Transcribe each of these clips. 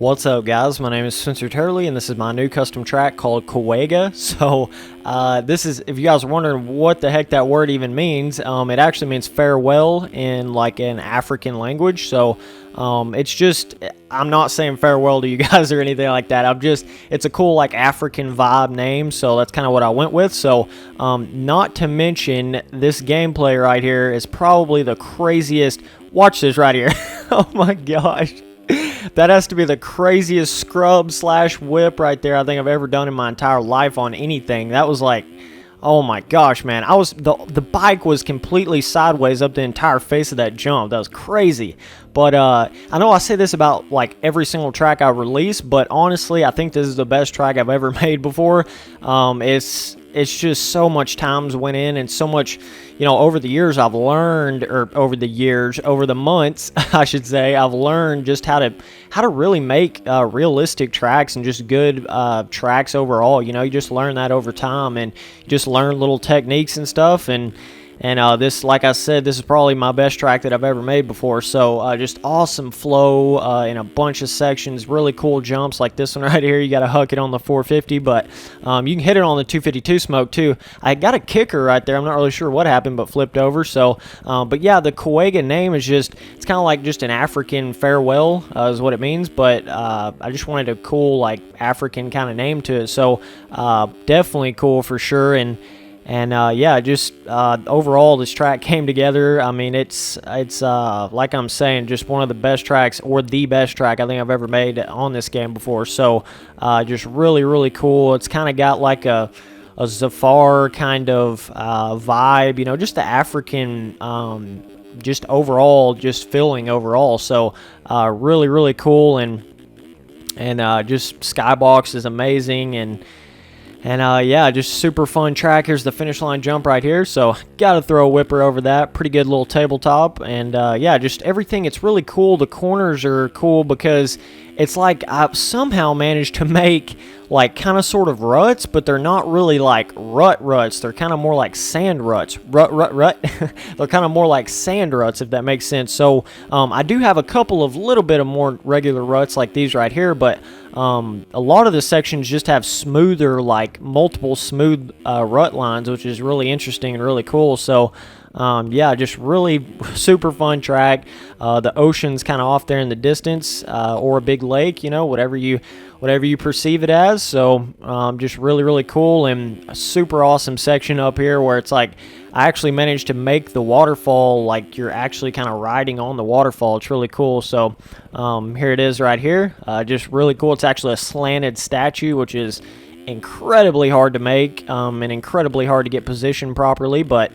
What's up, guys? My name is Spencer Turley, and this is my new custom track called Kuaga. So, this is, if you guys are wondering what the heck that word even means, it actually means farewell in like an African language. So, it's just, I'm not saying farewell to you guys or anything like that. It's a cool like African vibe name, so that's kind of what I went with. So, not to mention, this gameplay right here is probably the craziest. Watch this right here. Oh my gosh. That has to be the craziest scrub slash whip right there I think I've ever done in my entire life on anything. That was like, oh my gosh, man. The bike was completely sideways up the entire face of that jump. That was crazy. But I know I say this about like every single track I release, but honestly, I think this is the best track I've ever made before. It's just so much times went in and so much, over the years I've learned, or over the months, I should say, I've learned just how to really make realistic tracks and just good tracks overall. You just learn that over time, and you just learn little techniques and stuff. And this, like I said, this is probably my best track that I've ever made before. So just awesome flow in a bunch of sections, really cool jumps like this one right here. You got to huck it on the 450, but you can hit it on the 252 smoke too. I got a kicker right there. I'm not really sure what happened, but flipped over. So, but yeah, the Kuaga name is it's kind of like just an African farewell is what it means. But I just wanted a cool like African kind of name to it. So definitely cool for sure. And yeah, just overall, this track came together. I mean, it's like I'm saying, just one of the best tracks, or the best track I think I've ever made on this game before. So just really, really cool. It's kind of got like a Zafar kind of vibe, just the African, just overall, just feeling overall. So really, really cool. And just Skybox is amazing. And yeah, just super fun track. Here's the finish line jump right here. So gotta throw a whipper over that. Pretty good little tabletop. And yeah, just everything. It's really cool. The corners are cool because it's like I've somehow managed to make like kind of sort of ruts, but they're not really like ruts. They're kind of more like sand ruts. Rut. They're kind of more like sand ruts, if that makes sense. So I do have a couple of little bit of more regular ruts like these right here, but a lot of the sections just have smoother, like multiple smooth rut lines, which is really interesting and really cool. So yeah, just really super fun track. The ocean's kind of off there in the distance, or a big lake, whatever you perceive it as. So just really, really cool, and a super awesome section up here where it's like I actually managed to make the waterfall like you're actually kind of riding on the waterfall. It's really cool. So here it is right here. Just really cool. It's actually a slanted statue, which is incredibly hard to make and incredibly hard to get positioned properly, but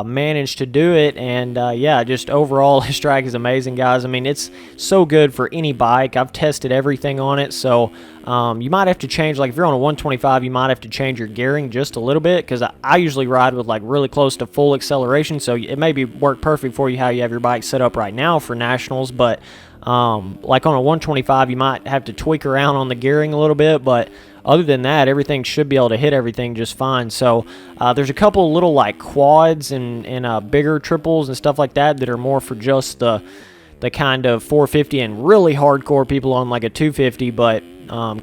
managed to do it. And yeah, just overall this track is amazing, guys. I mean, it's so good for any bike. I've tested everything on it. So you might have to change, like if you're on a 125, you might have to change your gearing just a little bit, because I usually ride with like really close to full acceleration, so it may work perfect for you how you have your bike set up right now for nationals. But like on a 125, you might have to tweak around on the gearing a little bit, but other than that, everything should be able to hit everything just fine. So there's a couple little like quads and bigger triples and stuff like that are more for just the kind of 450 and really hardcore people on like a 250, but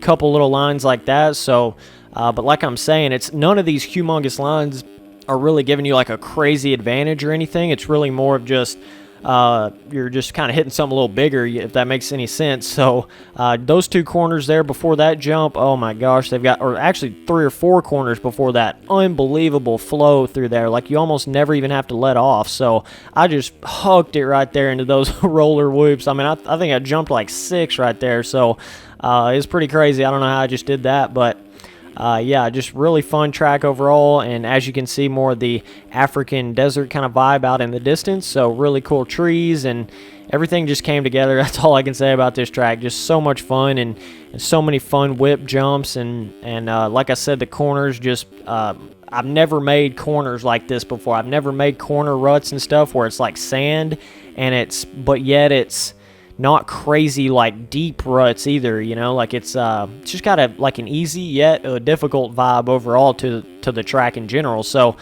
couple little lines like that. So but like I'm saying, it's none of these humongous lines are really giving you like a crazy advantage or anything. It's really more of just you're just kind of hitting something a little bigger, if that makes any sense. So those two corners there before that jump, oh my gosh, they've got, or actually 3 or 4 corners before that, unbelievable flow through there. Like you almost never even have to let off. So I just hucked it right there into those roller whoops. I mean, I think I jumped like 6 right there. So it's pretty crazy. I don't know how I just did that, but yeah, just really fun track overall. And as you can see, more of the African desert kind of vibe out in the distance. So really cool trees, and everything just came together. That's all I can say about this track. Just so much fun, and so many fun whip jumps. And like I said, the corners just, I've never made corners like this before. I've never made corner ruts and stuff where it's like sand, and but yet it's not crazy like deep ruts either, you know, like it's just got a like an easy yet a difficult vibe overall to the track in general. So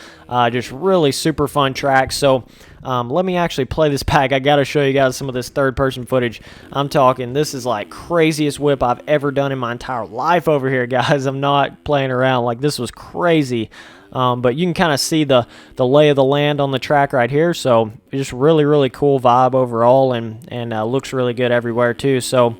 just really super fun track. So let me actually play this back. I gotta show you guys some of this third person footage. I'm talking, this is like craziest whip I've ever done in my entire life over here, guys. I'm not playing around. Like, this was crazy. But you can kind of see the lay of the land on the track right here. So just really, really cool vibe overall, and looks really good everywhere too. So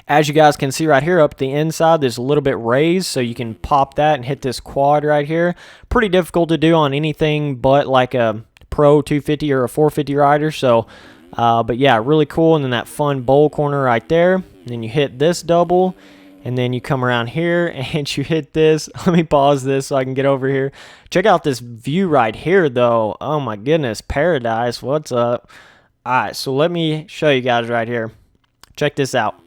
as you guys can see right here up the inside, there's a little bit raised, so you can pop that and hit this quad right here. Pretty difficult to do on anything but like a Pro 250 or a 450 rider. So, but yeah, really cool. And then that fun bowl corner right there. And then you hit this double. And then you come around here and you hit this. Let me pause this so I can get over here. Check out this view right here, though. Oh, my goodness. Paradise. What's up? All right, so let me show you guys right here. Check this out.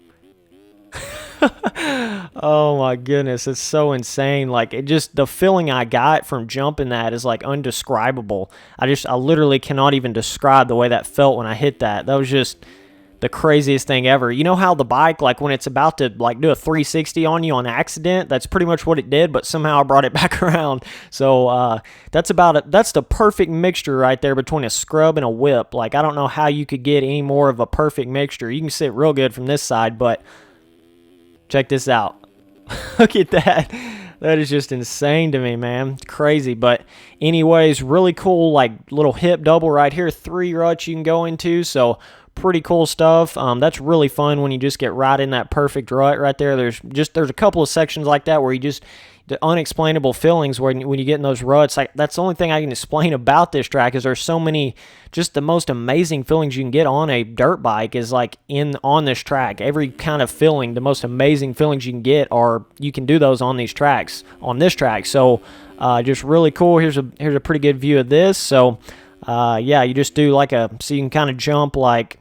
Oh, my goodness. It's so insane. Like, it just, the feeling I got from jumping that is, like, undescribable. I literally cannot even describe the way that felt when I hit that. That was just the craziest thing ever. You know how the bike, like when it's about to like do a 360 on you on accident, that's pretty much what it did, but somehow I brought it back around. So that's about it. That's the perfect mixture right there between a scrub and a whip. Like, I don't know how you could get any more of a perfect mixture. You can sit real good from this side, but check this out. Look at that. That is just insane to me, man. It's crazy. But anyways, really cool, like little hip double right here. 3 ruts you can go into. So pretty cool stuff. That's really fun when you just get right in that perfect rut right there. There's a couple of sections like that where you just, the unexplainable feelings when you get in those ruts. Like, that's the only thing I can explain about this track is there's so many, just the most amazing feelings you can get on a dirt bike is like on this track. Every kind of feeling, the most amazing feelings you can get are, you can do those on these tracks, on this track. So just really cool. Here's a pretty good view of this. So yeah, you just do like so you can kind of jump like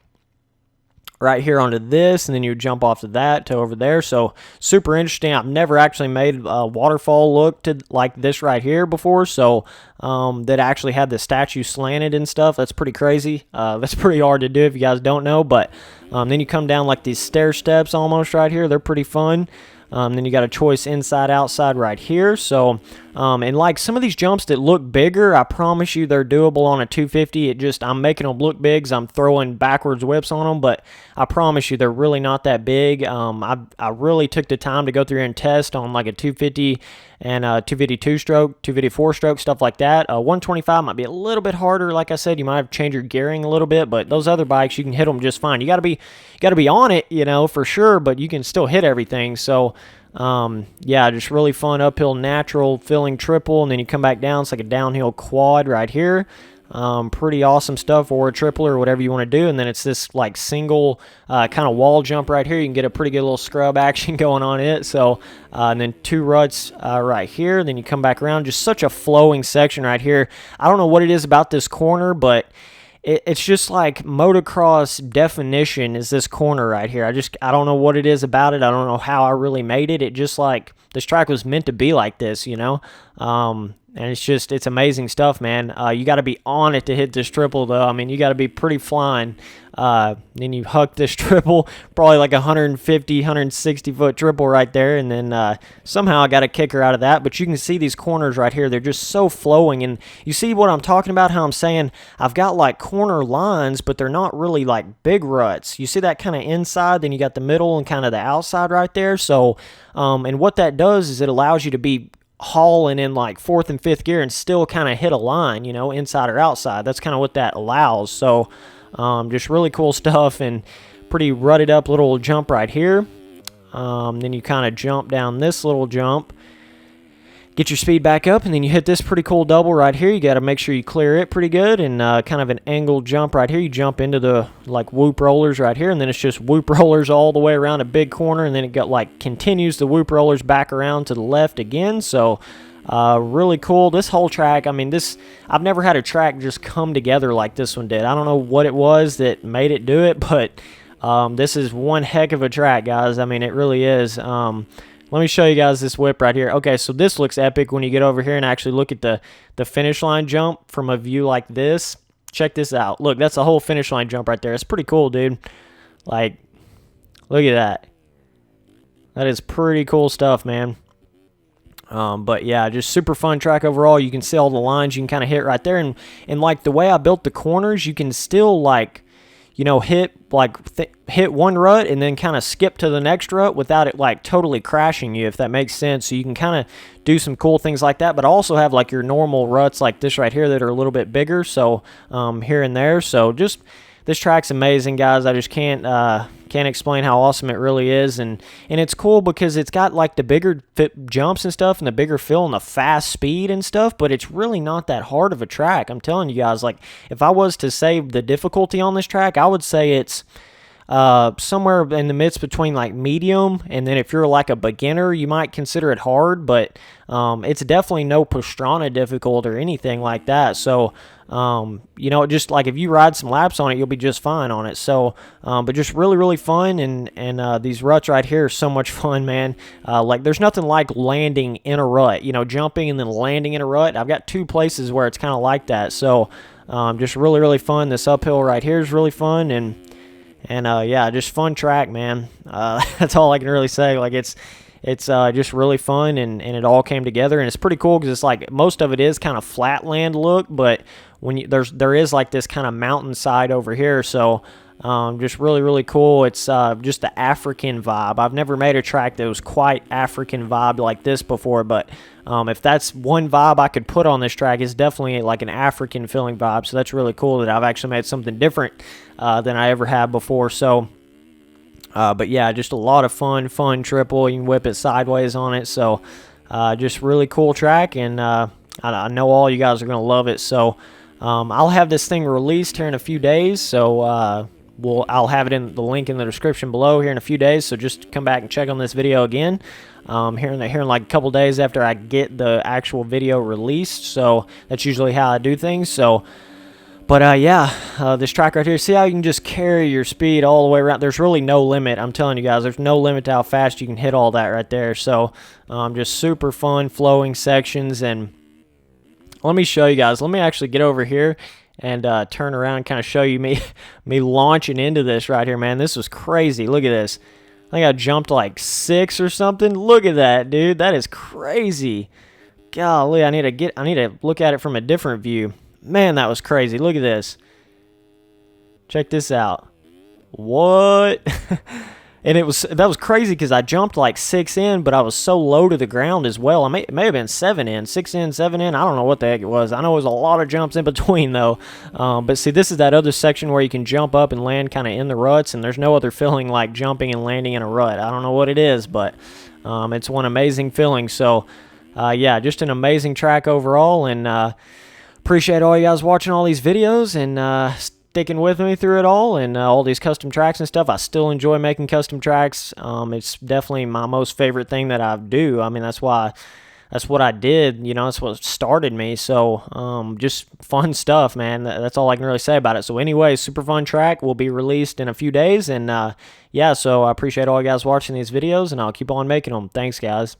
right here onto this, and then you jump off to that to over there. So super interesting. I've never actually made a waterfall look to like this right here before, so that actually had the statue slanted and stuff. That's pretty crazy. That's pretty hard to do if you guys don't know, but then you come down like these stair steps almost right here. They're pretty fun. Then you got a choice inside, outside right here. So, and like some of these jumps that look bigger, I promise you they're doable on a 250. I'm making them look big, so I'm throwing backwards whips on them, but I promise you they're really not that big. I really took the time to go through and test on like a 250 and 252 stroke, 254 stroke, stuff like that. 125 might be a little bit harder. Like I said, you might have to change your gearing a little bit, but those other bikes, you can hit them just fine. You got to be on it, you know, for sure, but you can still hit everything. So, yeah, just really fun uphill natural feeling triple, and then you come back down. It's like a downhill quad right here. Pretty awesome stuff, or a triple or whatever you want to do. And then it's this like single kind of wall jump right here. You can get a pretty good little scrub action going on it. So and then 2 ruts right here. Then you come back around. Just such a flowing section right here. I don't know what it is about this corner, but it's just like motocross definition is this corner right here. I don't know what it is about it. I don't know how I really made it. It just like, this track was meant to be like this, you know? And it's amazing stuff, man. You got to be on it to hit this triple, though. I mean, you got to be pretty flying. Then you huck this triple, probably like 150, 160-foot triple right there. And then somehow I got a kicker out of that. But you can see these corners right here. They're just so flowing. And you see what I'm talking about, how I'm saying I've got like corner lines, but they're not really like big ruts. You see that kind of inside, then you got the middle and kind of the outside right there. So, and what that does is it allows you to be hauling in like 4th and 5th gear and still kind of hit a line, you know, inside or outside. That's kind of what that allows. So just really cool stuff, and pretty rutted up little jump right here. Then you kind of jump down this little jump, get your speed back up, and then you hit this pretty cool double right here. You got to make sure you clear it pretty good, and kind of an angled jump right here. You jump into the like whoop rollers right here, and then it's just whoop rollers all the way around a big corner, and then it got like continues the whoop rollers back around to the left again. So really cool. This whole track, I mean, I've never had a track just come together like this one did. I don't know what it was that made it do it, but this is one heck of a track, guys. I mean, it really is. Let me show you guys this whip right here. Okay, so this looks epic when you get over here and actually look at the finish line jump from a view like this. Check this out. Look, that's a whole finish line jump right there. It's pretty cool, dude. Like, look at that. That is pretty cool stuff, man. But yeah, just super fun track overall. You can see all the lines you can kind of hit right there, and like the way I built the corners, you can still like, you know, hit one rut and then kind of skip to the next rut without it like totally crashing you, if that makes sense. So you can kind of do some cool things like that, but also have like your normal ruts like this right here that are a little bit bigger. So here and there. So just this track's amazing, guys. I just can't explain how awesome it really is, and it's cool because it's got like the bigger jumps and stuff, and the bigger fill and the fast speed and stuff. But it's really not that hard of a track. I'm telling you guys, like if I was to say the difficulty on this track, I would say it's somewhere in the midst between like medium, and then if you're like a beginner, you might consider it hard, but it's definitely no Pastrana difficult or anything like that. So you know, just like if you ride some laps on it, you'll be just fine on it. So but just really fun, and these ruts right here are so much fun, man. Like there's nothing like landing in a rut, you know, jumping and then landing in a rut. I've got two places where it's kind of like that. So just really fun. This uphill right here is really fun, and yeah, just fun track, man. That's all I can really say. Like it's just really fun, and it all came together, and it's pretty cool because it's like most of it is kind of flatland look, but when there is like this kind of mountainside over here. So just really cool. It's just the African vibe. I've never made a track that was quite African vibe like this before, but if that's one vibe I could put on this track, it's definitely like an African feeling vibe. So that's really cool that I've actually made something different than I ever had before. So but yeah, just a lot of fun triple. You can whip it sideways on it. So just really cool track, and I know all you guys are going to love it. So I'll have this thing released here in a few days. So I'll have it in the link in the description below here in a few days. So just come back and check on this video again here in like a couple days after I get the actual video released. So that's usually how I do things. So but yeah, this track right here, see how you can just carry your speed all the way around. There's really no limit. I'm telling you guys, there's no limit to how fast you can hit all that right there. So just super fun flowing sections. And let me show you guys. Let me actually get over here and turn around and kind of show you me launching into this right here, man. This was crazy. Look at this. I think I jumped like 6 or something. Look at that, dude. That is crazy. Golly, I need to look at it from a different view. Man, that was crazy. Look at this. Check this out. What? And that was crazy because I jumped like 6 in, but I was so low to the ground as well. It may have been 7 in, 6 in, 7 in. I don't know what the heck it was. I know it was a lot of jumps in between though. But see, this is that other section where you can jump up and land kind of in the ruts, and there's no other feeling like jumping and landing in a rut. I don't know what it is, but it's one amazing feeling. So yeah, just an amazing track overall, and appreciate all you guys watching all these videos and sticking with me through it all, and all these custom tracks and stuff. I still enjoy making custom tracks. It's definitely my most favorite thing that I do. I mean, that's what I did. You know, that's what started me. So just fun stuff, man. That's all I can really say about it. So anyway, super fun track will be released in a few days, and yeah, so I appreciate all you guys watching these videos, and I'll keep on making them. Thanks, guys.